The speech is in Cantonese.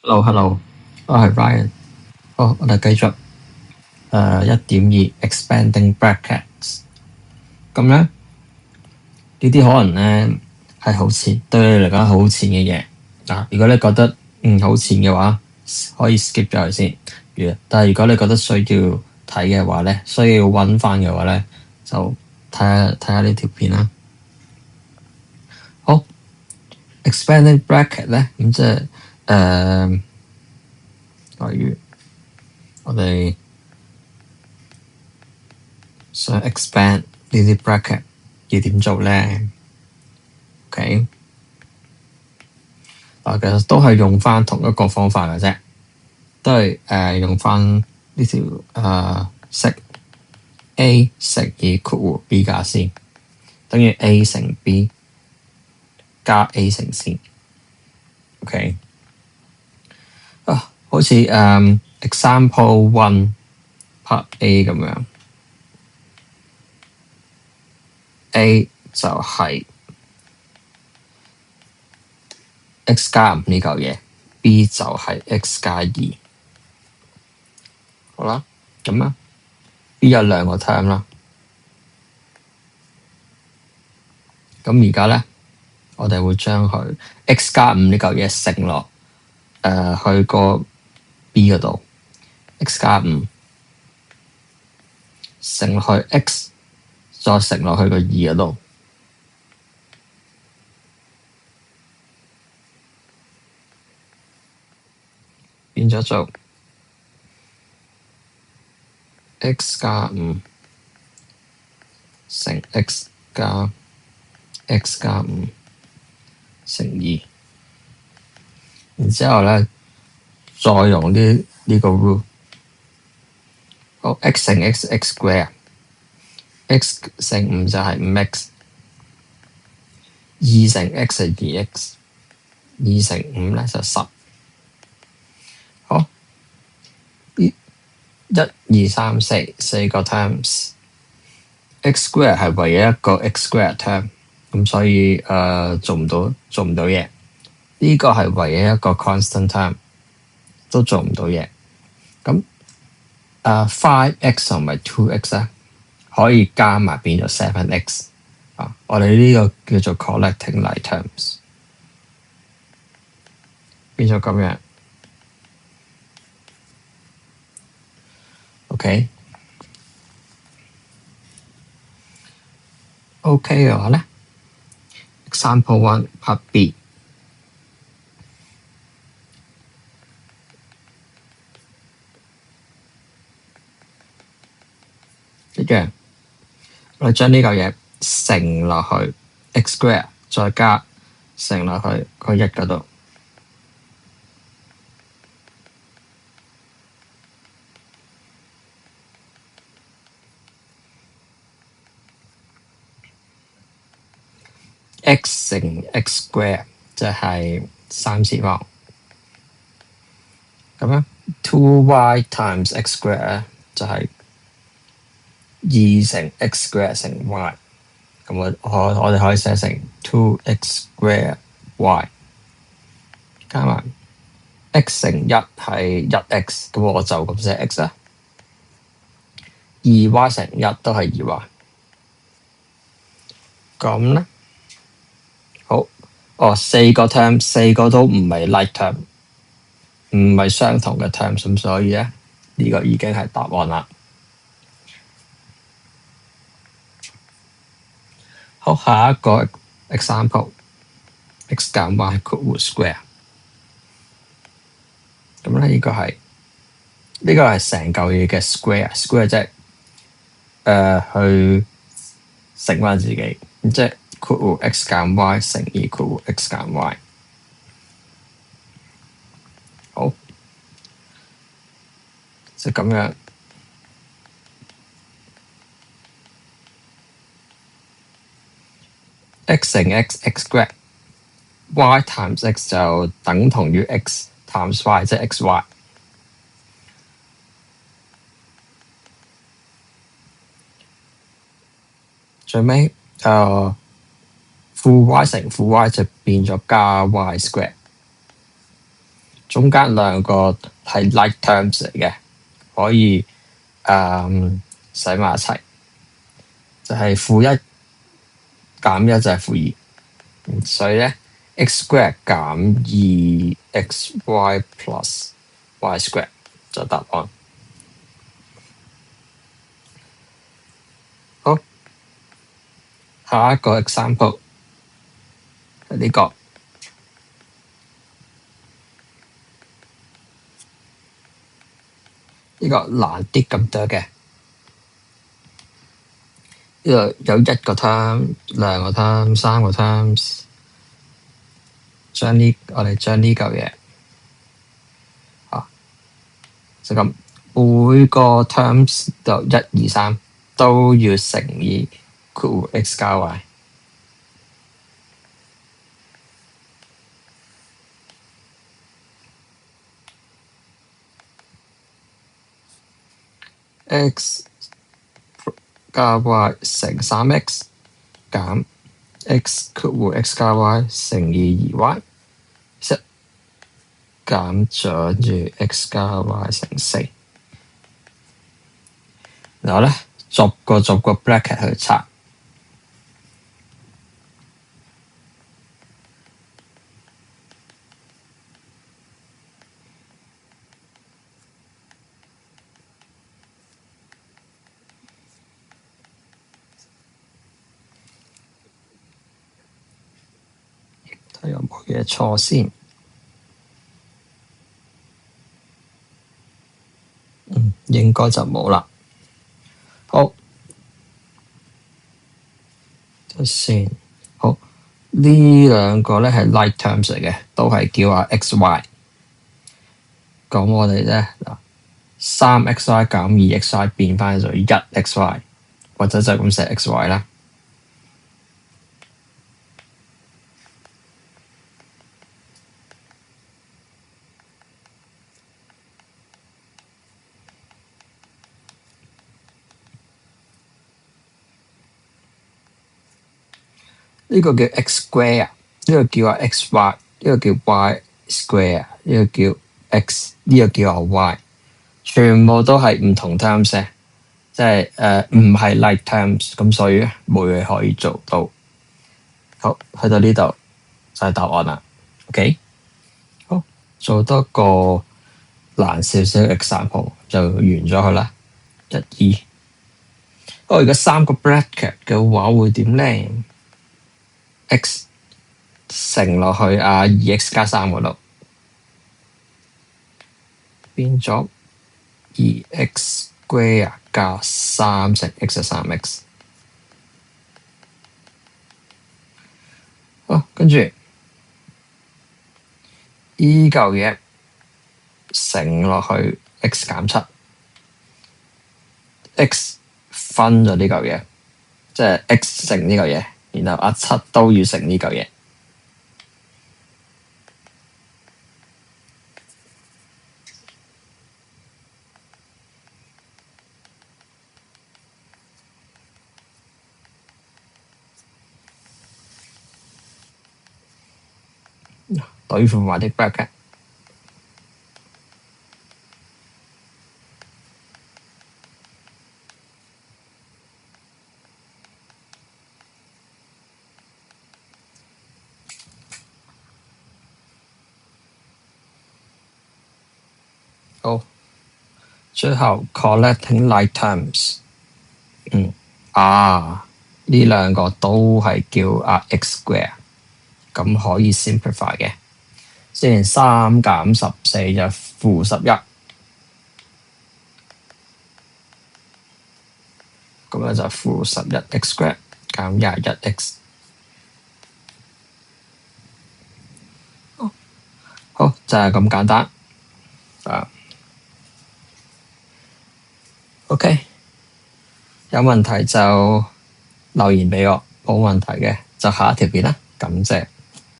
Hello，我係 Ryan。好，我哋繼續1.2 expanding brackets。咁咧呢啲可能咧係好淺，對你嚟講係好淺嘅嘢啊。如果你覺得好淺嘅話，可以 skip 咗佢先。但係如果你覺得需要睇嘅話咧，需要揾翻嘅話咧，就睇下呢條片啦。好，expanding bracket 咧，咁即係例如我哋想 expand 呢啲 bracket 要點做咧？OK， 其實都係用翻同一個方法嘅啫，都係用翻呢條式 A 乘以括弧 B 加 C 等於 A 乘 B 加 A 乘 C。OK 好似example 1 part A 咁樣。A 就係 x 加5呢嚿嘢 ，B 就係 x 加2。好啦，咁啊 B 有兩個 term 啦。咁而家咧，我哋會將佢 x 加5呢嚿嘢乘落去個 B 嗰度 ，x 加5乘落去 x，再乘落去個2嗰度，變咗做 x 加5乘 x 加5乘2，然之後咧再用呢個 rule。好 ，x 乘 x square，x 乘5就係5x， 2乘 x 係2x， 2乘5咧就10。好，1、2、3、4四個 terms，x square 係唯一一個 x square term，咁所以做唔到嘢。呢個係唯一一個 constant term，都做唔到嘢。咁5x 同埋 2x 咧可以加埋變咗 7x 啊！我哋呢個叫做 collecting like terms， 變咗咁樣。OK 嘅話咧 ，example 1 part B。一樣，我哋將呢嚿嘢乘落去 x square， 再加乘落去個1嗰度。x 乘 x square 就係3次方。咁樣 2y times x square 就係2乘 x square 乘 y。咁我哋可以寫成 2x square y 加埋 x 乘1係1x， 咁我就咁寫 x 啦。2y 乘1都係2y。咁咧，好，4個 term， 4個都唔係 like term， 唔係相同嘅 term， 咁所以咧呢個已經係答案啦。好，下一個 example，x 減 y 括弧 square。咁咧呢個係成嚿嘢嘅 square 即係去乘翻自己，即係括弧 x 減 y 乘以括弧 x 減 y。好，就咁樣。x 乘 x square，y times x 就等同於 x times y， 即係 xy。最尾負 y 乘負 y 就變咗加 y square，中間兩個係 like terms 嚟嘅，可以寫埋一齊，就係負一減一就係負二，所以咧 x square 減二 xy plus y square 就答案。好，下一個 example 係呢個。呢個難啲咁多嘅，呢度有一個 term、兩個 term、三個 terms， 我哋將呢嚿嘢就咁每個 terms 就1、2、3都要乘以括弧 x 加 y。x 加 y 乘 3x 減 x 括弧 x 加 y 乘以2y， 減咗住 x 加 y 乘4。然後咧逐個 bracket 去拆。睇有冇嘢錯先。應該就冇啦。好，睇先。好，呢兩個咧係 like terms 嚟嘅，都係叫下 x y。咁我哋咧嗱，3xy 減 2xy 變翻做1xy，或者就咁寫 xy 啦。呢個叫 x square， 呢個叫 xy， 呢個叫 y square， 呢個叫 x， 呢個叫 y， 全部都係唔同 terms 嘅，即係唔係 like terms， 咁所以冇嘢可以做到。好，去到呢度就係答案啦。OK， 好，做多個難少少嘅 example 就完咗佢啦。1、2，如果3個 bracket 嘅話會點咧？x 乘落去2x 加3嗰度，變咗2x square 加3乘 x 就 3x。好，跟住依嚿嘢乘落去 x 減7 x 分咗呢嚿嘢，即係 x 乘呢嚿嘢，然後7都要乘呢嚿嘢。對付埋啲 bracket。好，最後 collecting like terms。呢兩個都係叫x square， 咁可以 simplify 嘅。雖然3減14就負11，咁樣就負11x square 減21x。好，就係咁簡單。OK， 有問題就留言俾我，冇問題嘅就下一條片啦。感謝。